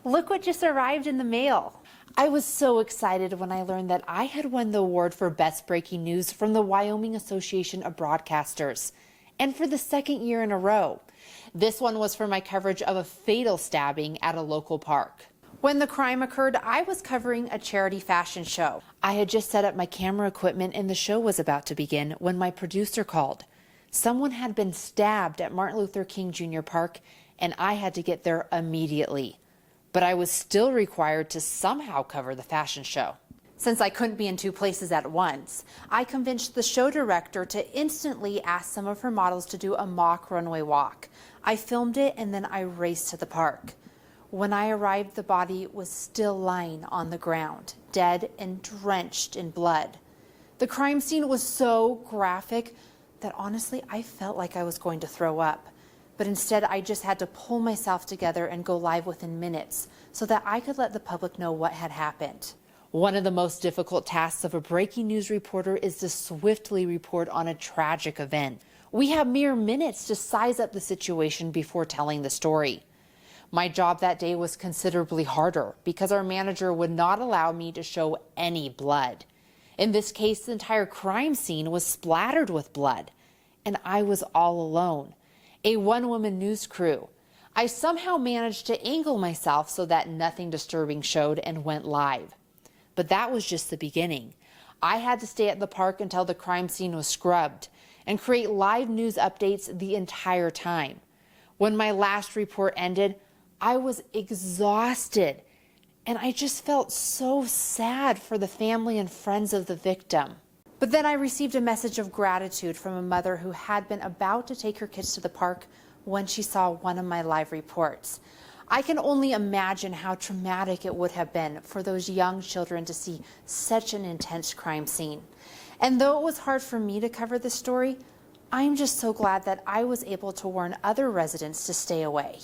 Look what just arrived in the mail. I was so excited when I learned that I had won the award for Best Breaking News from the Wyoming Association of Broadcasters, and for the second year in a row. This one was for my coverage of a fatal stabbing at a local park. When the crime occurred, I was covering a charity fashion show. I had just set up my camera equipment and the show was about to begin when my producer called. Someone had been stabbed at Martin Luther King Jr. Park, and I had to get there immediately. But I was still required to somehow cover the fashion show. Since I couldn't be in two places at once, I convinced the show director to instantly ask some of her models to do a mock runway walk. I filmed it and then I raced to the park. When I arrived, the body was still lying on the ground, dead and drenched in blood. The crime scene was so graphic that honestly, I felt like I was going to throw up. But instead, I just had to pull myself together and go live within minutes so that I could let the public know what had happened. One of the most difficult tasks of a breaking news reporter is to swiftly report on a tragic event. We have mere minutes to size up the situation before telling the story. My job that day was considerably harder because our manager would not allow me to show any blood. In this case, the entire crime scene was splattered with blood, and I was all alone. A one-woman news crew. I somehow managed to angle myself so that nothing disturbing showed and went live. But that was just the beginning. I had to stay at the park until the crime scene was scrubbed and create live news updates the entire time. When my last report ended, I was exhausted, and I just felt so sad for the family and friends of the victim. But then I received a message of gratitude from a mother who had been about to take her kids to the park when she saw one of my live reports. I can only imagine how traumatic it would have been for those young children to see such an intense crime scene. And though it was hard for me to cover this story, I'm just so glad that I was able to warn other residents to stay away.